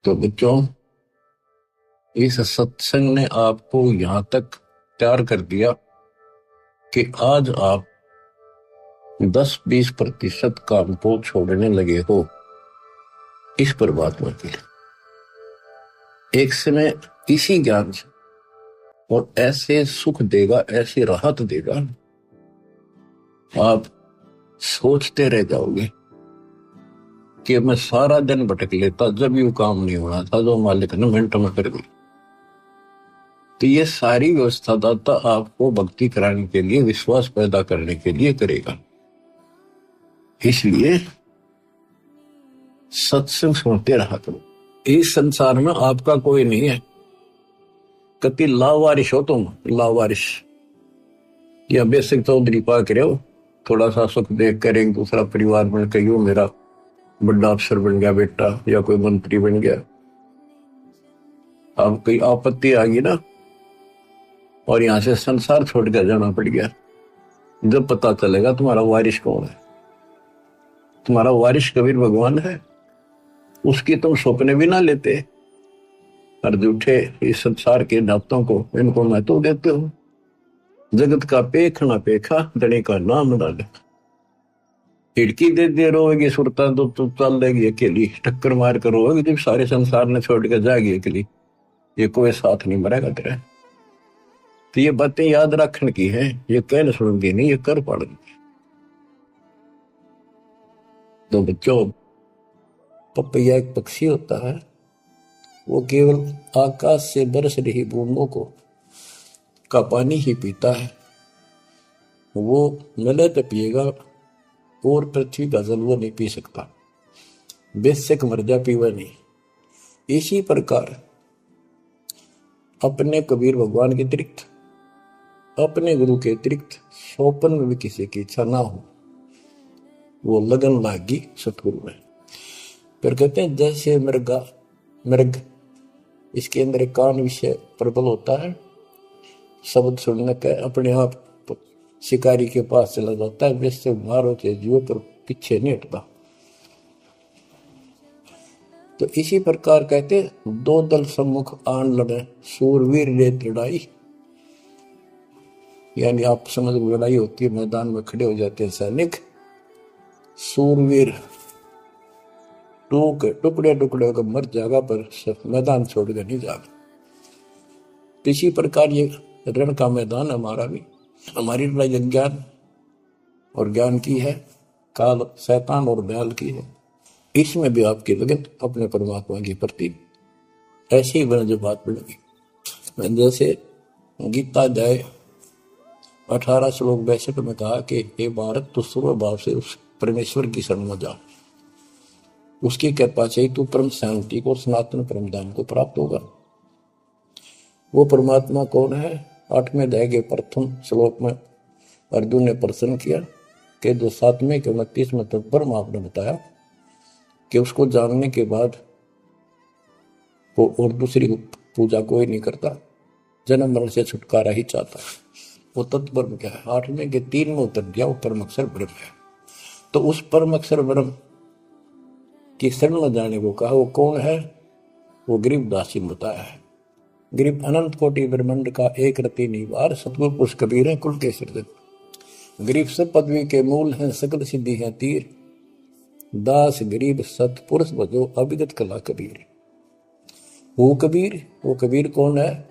तो बच्चों, इस सत्संग ने आपको यहां तक तैयार कर दिया कि आज आप 10-20% काम को छोड़ने लगे हो इस परमात्मा के लिए। एक समय इसी ज्ञान से और ऐसे सुख देगा, ऐसी राहत देगा, आप सोचते रह जाओगे कि मैं सारा दिन भटक लेता, जब यू काम नहीं होना था जो मालिक ने मिनट में कर दी। तो ये सारी व्यवस्था दाता आपको भक्ति कराने के लिए, विश्वास पैदा करने के लिए करेगा। इसलिए सत्संग सुनते रहा करो। इस संसार में आपका कोई नहीं है। कति लावारिश हो तुम, लावारिश या बेसिक चौधरी पा के रहो, थोड़ा सा सुख देख कर एक दूसरा परिवार बन के यूं मेरा बड़ा अफसर बन गया बेटा, या कोई मंत्री बन गया। अब कोई आपत्ति आ गई ना और यहां से संसार छोड़ कर जाना पड़ गया, जब पता चलेगा तुम्हारा वारिश कौन है। तुम्हारा वारिश कबीर भगवान है, उसकी तुम सपने भी ना लेते और झूठे इस संसार के नातों को इनको महत्व देते हो। जगत का पेख ना पेखा, धनी का नाम ना ले। खिड़की दे दे रोएगी सुरता तो चल देगी अकेली, टक्कर मार कर रोएगी जब सारे संसार ने छोड़ कर जाएगी अकेली। ये कोई साथ नहीं मरेगा तेरा। तो ये बातें याद रखने की है, ये कहने सुनती नहीं, ये कर पड़ेगी। तो बच्चों, पपैया एक पक्षी होता है, वो केवल आकाश से बरस रही बूंदों को का पानी ही पीता है। वो मिले तो पिएगा, और पृथ्वी का जल वो नहीं पी सकता। बेशक मर जा, पीवा नहीं। इसी प्रकार अपने कबीर भगवान के अतिरिक्त, अपने गुरु के अतिरिक्त सोपन में भी किसी की इच्छा ना हो, वो लगन लागी सतगुरु में। फिर कहते हैं जैसे मृग इसके अंदर एक कान विषय प्रबल होता है, शब्द सुनने का अपने आप शिकारी के पास चला जाता है, वैसे मारो चाहे जीव पर पीछे नहीं हटता। तो इसी प्रकार कहते दो दल सम्मुख आन लड़े, सूरवीर रे लड़ाई। यानी आप समझ लड़ाई होती है, मैदान में खड़े हो जाते हैं सैनिक, सूरवीर टुकड़े टुकड़े होकर मर जाएगा, पर मैदान छोड़कर नहीं जाएगा। इसी प्रकार ये रण का मैदान हमारा भी, हमारी लड़ाई अज्ञान और ज्ञान की है, काल शैतान और दयाल की है। इसमें भी आपकी लगन अपने परमात्मा की प्रति ऐसी ही बने जो बात बढ़ेगी। जैसे गीता अध्याय 18 श्लोक 62 में कहा कि हे भारत, तू सर्व भाव से उस परमेश्वर की शरण में जा, उसकी कृपा से तू परम शांति को, सनातन परम धाम को प्राप्त होगा। वो परमात्मा कौन है? 8वें अध्याय के प्रथम श्लोक में अर्जुन ने प्रश्न किया कि जो 7वें के 29वें तक ब्रह्म आपने बताया कि उसको जानने के बाद वो और दूसरी पूजा कोई नहीं करता, जन्म मरण से छुटकारा ही चाहता है। वो तत्ब्रह्म क्या है? 8वें के 3 में उत्तर दिया, वो परम अक्षर ब्रह्म है। तो उस परम अक्षर ब्रह्म की शरण में जाने को कहा। वो कौन है? वो गरीबदास जी ने बताया है। गरीब अनंत कोटि ब्रह्मांड का एक रति निवार, सतगुरु पुरुष कबीर है कुल के सिरजन। गरीब सब पदवी के मूल हैं, सकल सिद्धि है तीर, दास गरीब सतपुरुष बजो अभिगत कला कबीर। वो कबीर कौन है?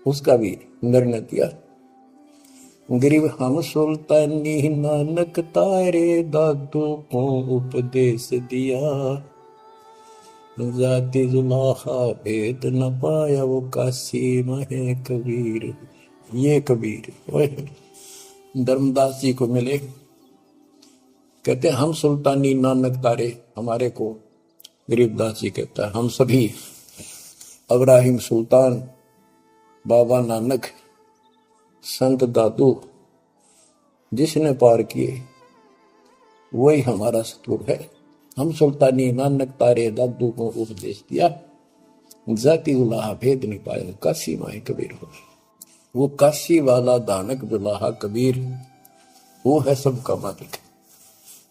उसका भी निर्णय दिया। गरीब हम सुल्तानी नानक तारे, दादू को उपदेश दिया, जाति जुलाहा भेद न पाया, वो काशी महे कबीर। ये कबीर धर्मदास जी को मिले, कहते हम सुल्तानी नानक तारे, हमारे को गरीबदास जी कहता है हम सभी इब्राहिम सुल्तान, बाबा नानक, संत दादू जिसने पार किए वही हमारा सतगुरु है। हम सुल्तानी नानक तारे, दादू को उपदेश दिया, जाति उलाहा भेद नहीं पाया, काशी माए कबीर हो। वो काशी वाला दानक दुलाहा कबीर, वो है सबका मालिक।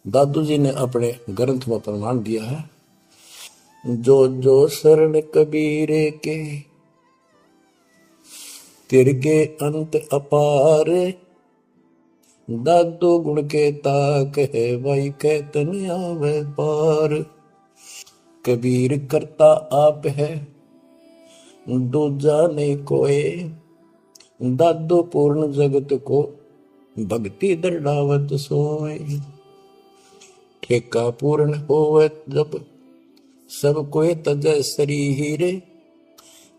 दादू जी ने अपने ग्रंथ में प्रमाण दिया है जो जो शरण कबीर के तिरके अंत अपार, दादो गुण के ताक है भाई कहतन आवे पार। कबीर करता आप है दूजा नहीं कोई, दादो पूर्ण जगत को भक्ति दृढ़ावत सोए। ठेका पूर्ण होवे जब सब कोई तजय शरीर,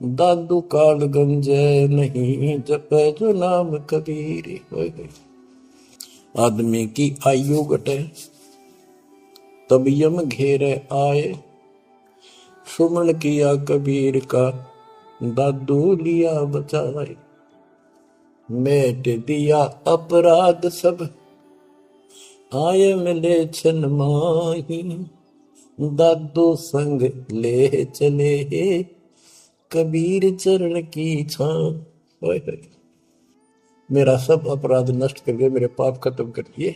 दादू काल गंजय नहीं जपे जो नाम कबीर। आदमी की आयु घटे तब यम घेरे आए, सुमन किया कबीर का दादू लिया बचाए। मेट दिया अपराध सब आए मिले छन माही, दादू संग ले चले कबीर चरण की छां। मेरा सब अपराध नष्ट कर दिए, मेरे पाप खत्म कर दिए,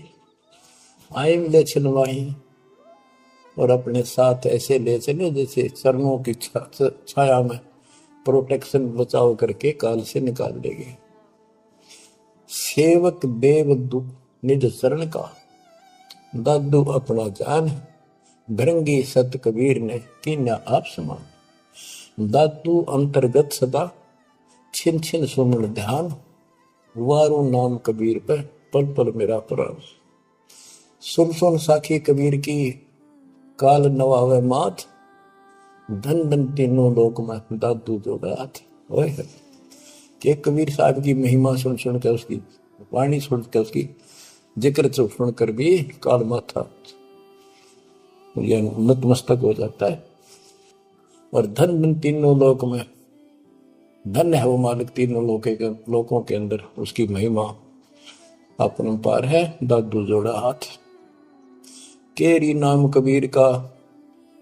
आए मिले छन माही, और अपने साथ ऐसे ले चले जैसे चरणों की छाया में प्रोटेक्शन बचाव करके काल से निकाल देंगे। सेवक देव निज शरण का, दादू अपना जान, भृंगी सत कबीर ने कीन्या आप समान। दादू अंतर्गत सदा छिन छिन सुमन ध्यान, वारू नाम कबीर पर पल पल मेरा प्राण। सुन सुन साखी कबीर की काल नवावे माथ, धन धन तीनों लोक में दादू जोड़ा हाथ। कि कबीर साहब की महिमा सुन सुन कर, उसकी वाणी सुन कर, उसकी जिक्र सुन कर भी काल माथा नतमस्तक हो जाता है। और धन धन तीनों लोक में, धन्य है वो मालिक तीनों लोकों के अंदर, उसकी महिमा अपरंपार है। दादू जोड़ा हाथ, केरी नाम कबीर का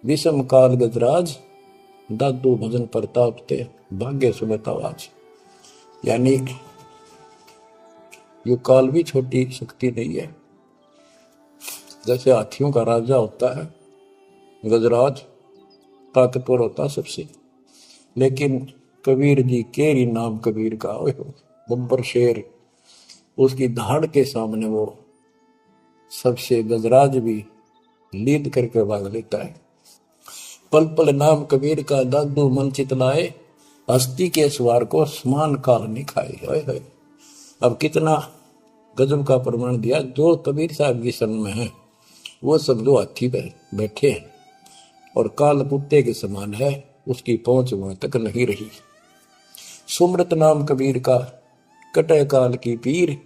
विषम काल गजराज, दादू भजन प्रताप ते भाग्य सुमित आवाज। यानी ये काल भी छोटी शक्ति नहीं है। जैसे हाथियों का राजा होता है गजराज, ताकतवर होता सबसे, लेकिन कबीर जी केरी नाम कबीर का बब्बर शेर, उसकी धाड़ के सामने वो सबसे गजराज भी लीद करके भाग लेता है। पल पल नाम कबीर का दादू मन चितलाए, हस्ती के सवार को समान काल निखाए। अब कितना गजब का प्रमाण दिया। जो कबीर साहब की शरण में है वो सब जो हाथी पे बैठे हैं और काल कुत्ते के समान है, उसकी पहुंच वहां तक नहीं रही। सुमृत नाम कबीर का कटे काल की पीर,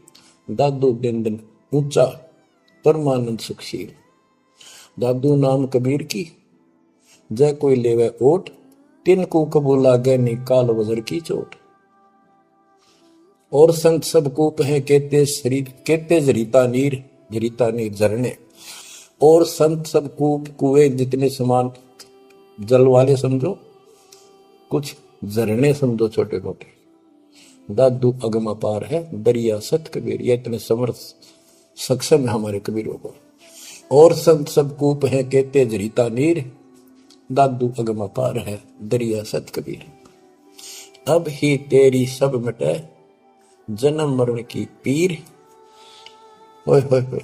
दादू दिन दिन ऊंचा परमानंद सुखशील। दादू नाम कबीर की जय कोई लेवे ओट, तिन को कबूल लागे नी काल वजर की चोट। और संत सब कूप है कहते जरीता नीर झरने। और संत सब कूप कुएं जितने समान जल वाले समझो, कुछ झरने समझो छोटे छोटे। दादू अगम अपार है दरिया सत कबीर, ये इतने समर्थ सक्षम है हमारे कबीरों को। और संत सब कूप है कहते जरीता नीर, दादू अगम अपार है दरिया सत कबीर। अब ही तेरी सब मिटे जन्म मरण की पीर। ओए होए होए,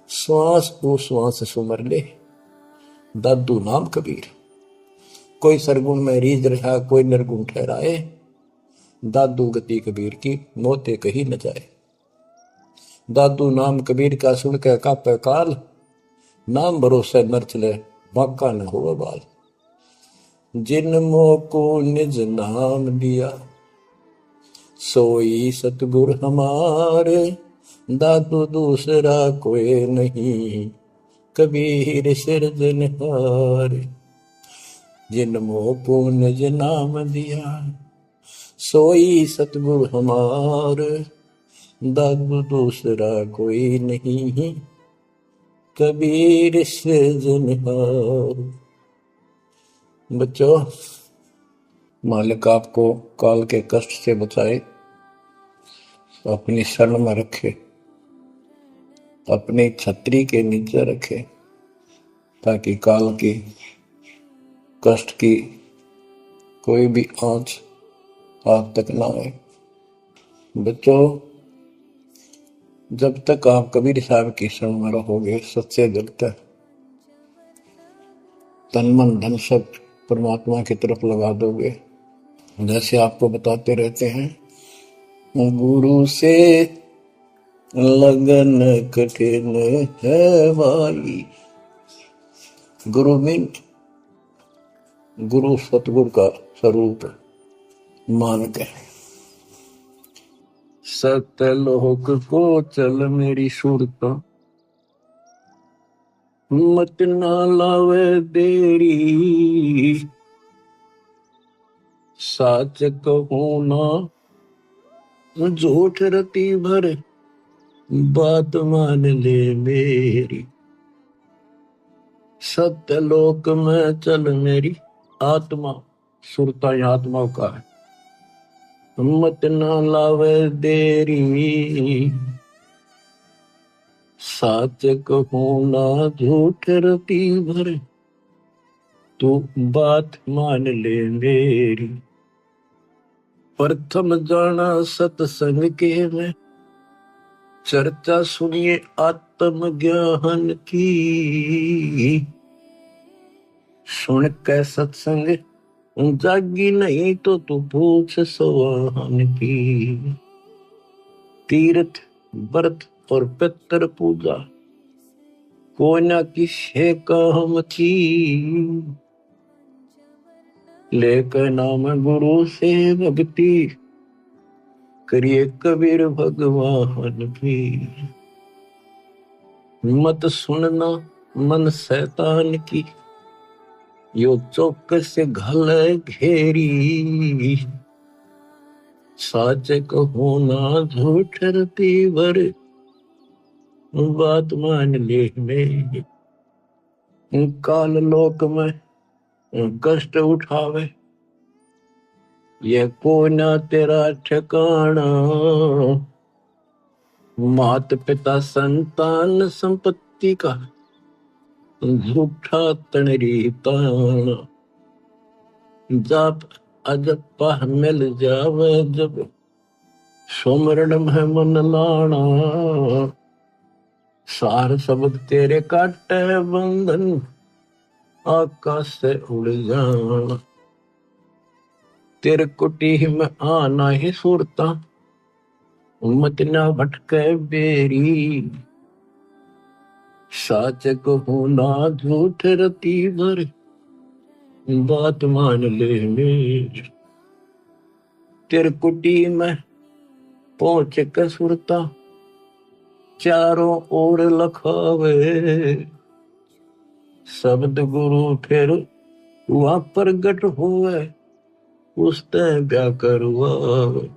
श्वास को श्वास सुमर ले दादू नाम कबीर। कोई सरगुण में रीझ रहा, कोई निर्गुण ठहराए, दादू गति कबीर की मोते कही न जाए। दादू नाम कबीर का सुन के कापे काल, नाम भरोसे नर चले बाका न हो बाल। जिन मोह को निज नाम दिया, सोई सतगुर हमारे, दादू दूसरा कोई नहीं कबीर सिरजनहार। जिन मोह को निज नाम दिया, सोई सतगुरु हमार, दादू दूसरा कोई नहीं कबीर सिरजनहार। बच्चों, मालिक आपको काल के कष्ट से बचाए, अपनी शरण में रखे, अपनी छतरी के नीचे रखे, ताकि काल की कष्ट की कोई भी आंच आप तक ना आए। बच्चों, जब तक आप कबीर साहब की शरण में रहोगे, सच्चे दिल तक तन मन धन सब परमात्मा की तरफ लगा दोगे। जैसे आपको बताते रहते हैं, गुरु से लगन कठिन है भाई। गुरु मीन गुरु सतगुरु का स्वरूप मान के सतलोक को चल मेरी सूरत, मत ना लावे देरी। साच कहूं ना झूठ रति भर, बात मान ले मेरी। सत्यलोक में चल मेरी आत्मा, सुरता आत्मा का है, मत ना लावे देरी। साच कहूं ना झूठ रति भर, तू बात मान ले मेरी। प्रथम जाना सत्संग के में, चर्चा सुनिए आत्म ज्ञान की। सुन के सत्संग जागी नहीं तो तू पूछ सवाहन की। तीर्थ व्रत और पितर पूजा को न किसे काम की। लेकर नाम गुरु से भक्ति, करिए कबीर भगवान की। मत सुनना मन शैतान की, यो चौकस घल घेरी। साच कहो ना झूठ रति भर, बात मान ले मेरी। काल लोक में कष्ट उठावे, ये कोना तेरा ठिकाना। मात पिता संतान संपत्ति का, झूठा तणरी ताना। जाप अजपा मिल जावे जब, सुमरण में मन लाना। सार शब्द तेरे काटे बंधन, आकाश से उड़ जाना। तेरे कुटी में आना ही सुरता, मत ना भटके बेरी। साच कहूं ना झूठ रति भर, बात मान ले मेरी। तेरे कुटी में पहुंच के सुरता, चारों ओर लखावे। शब्द गुरु फिर वहां प्रगट हुए, उसते ब्या करवावे।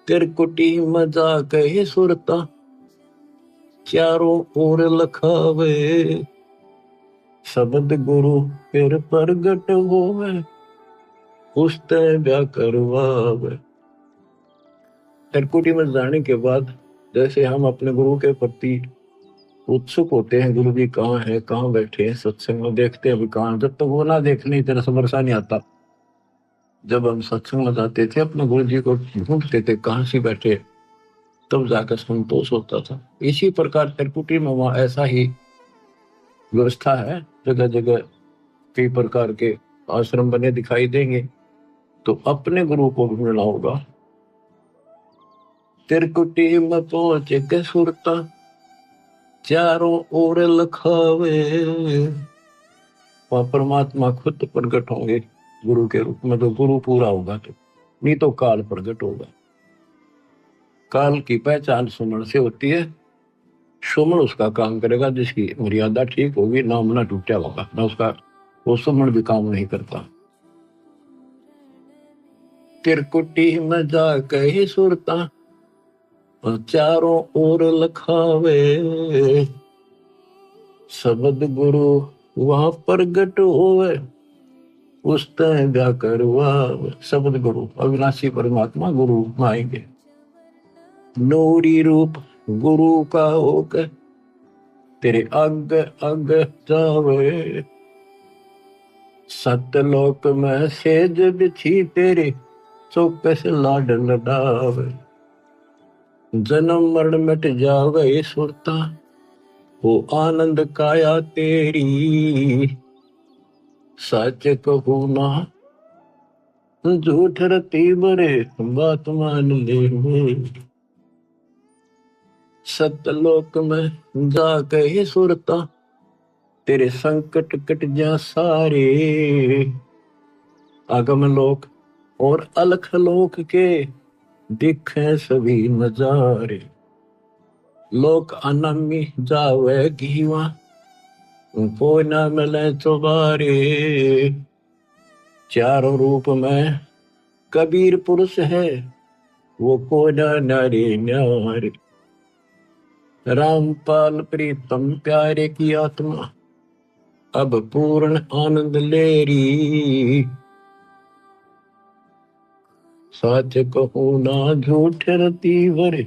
तेरे कुटी में जाके ही सुरता, चारों ओर लखावे। शब्द गुरु फिर प्रगट होवे, उसते ब्या करवावे। त्रिकुटी में जाने के बाद जैसे हम अपने गुरु के प्रति उत्सुक होते हैं, गुरु जी कहाँ है, कहाँ बैठे हैं, सत्संग में देखते हैं अभी कहाँ। जब तक वो ना देखने तेरा समरसा नहीं आता। जब हम सत्संग में जाते थे, अपने गुरु जी को ढूंढते थे कहाँ से बैठे, तब जाकर संतोष होता था। इसी प्रकार त्रिकुटी में वहां ऐसा ही व्यवस्था है, जगह जगह कई प्रकार के आश्रम बने दिखाई देंगे। तो अपने गुरु को ढूंढना होगा। त्रिकुटी में पहुंच के सुरता, चारों ओर लखावे। वहां परमात्मा खुद प्रकट होंगे गुरु के रूप में। तो गुरु पूरा होगा, तो नहीं तो काल प्रकट होगा। काल की पहचान सुमन से होती है। सुमन उसका काम करेगा जिसकी मर्यादा ठीक होगी, नाम ना टूटा होगा, ना उसका वो सुमन भी काम नहीं करता। त्रिकुटी में जाके ही सुरता, चारों ओर लखावे। शब्द गुरु वहां प्रगट होवे, उसते ब्या करवावे। शब्द गुरु अविनाशी परमात्मा गुरु में आएंगे। नूरी रूप गुरु का होकर, तेरे अग अग जावे। सतलोक में सेज बिछी तेरे चौकस लाड लडावे। जन्म मरण मिट जावे सुरता वो आनंद काया तेरी। सच कहू ना झूठ रती बरे बात मान ले। सतलोक में जाके सुरता तेरे संकट कट जा सारे। आगम लोक और अलख लोक के दिखे सभी नजारे। लोक अनमी जावे घीवा को न मिले चुबारे। चारों रूप में कबीर पुरुष है वो को न नारे न्यारे। रामपाल प्रीतम प्यारे की आत्मा अब पूर्ण आनंद ले री। सच कहूं ना झूठ रती वर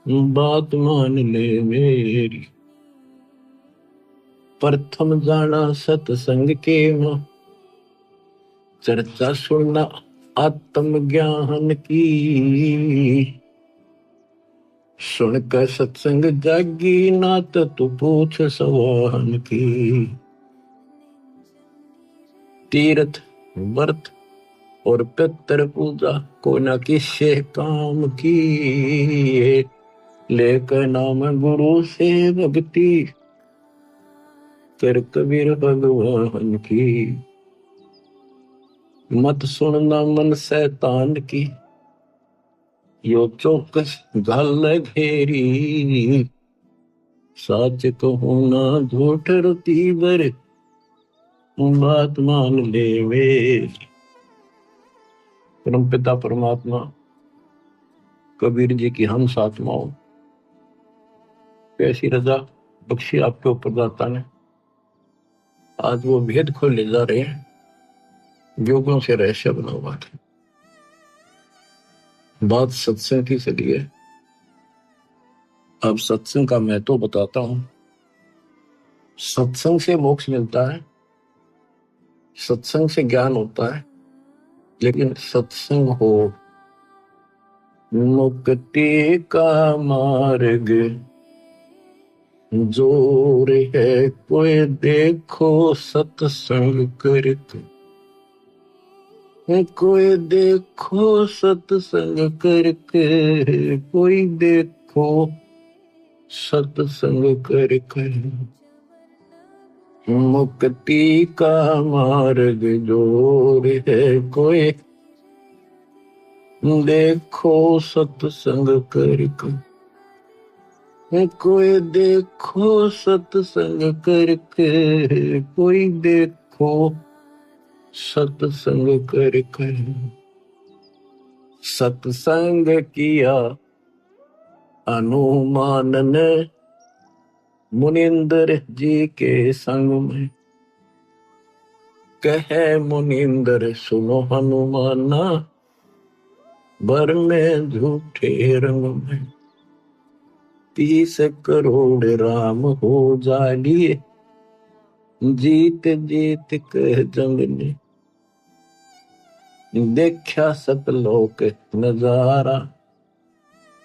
बात मान ले मेरी। प्रथम जाना सत्संग के मां चर्चा सुनना आत्म ज्ञान की। सुनकर सत्संग जागी नात तू पूछ सवाहन की। तीर्थ व्रत और पितर पूजा को न किसे काम की। लेकर नाम गुरु से भक्ति कर कबीर भगवान की। मत सुनना मन शैतान की यो चौकस गल घेरी। सच कहूं ना झूठ रती बर बात मान ले वे। परम पिता परमात्मा कबीर जी की हम आत्माओं कैसी रजा बख्शी आपके ऊपर दाता ने। आज वो भेद खोल ले जा रहे हैं योगों से रहस्य बना हुआ था। बात सत्संग की चली है। अब सत्संग का मैं तो बताता हूं। सत्संग से मोक्ष मिलता है, सत्संग से ज्ञान होता है, लेकिन सत्संग हो मुक्ति का मार्ग जोर है कोई देखो सत्संग करके। कोई देखो सत्संग करके कोई देखो सत्संग करके। मुक्ति का मार्ग जोर है कोई देखो सत्संग करके। कोई देखो सत्संग करके कोई देखो सत्संग करके। सत्संग किया हनुमान ने मुनिंदर जी के संग में। कहे मुनिंदर सुनो हनुमाना बर में झूठे रंग में। 30 करोड़ राम हो जालिए जीत जीत कर जंग ने। देखा सतलोक नजारा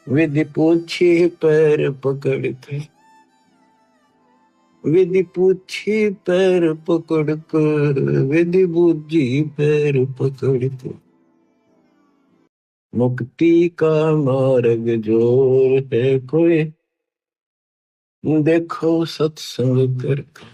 विधि पूछी पैर पकड़ के। विधि पूछी पैर पकड़ कर विधि बूझी पैर पकड़ के। मुक्ति का मार्ग जोर है कोई देखो सत्संग करके।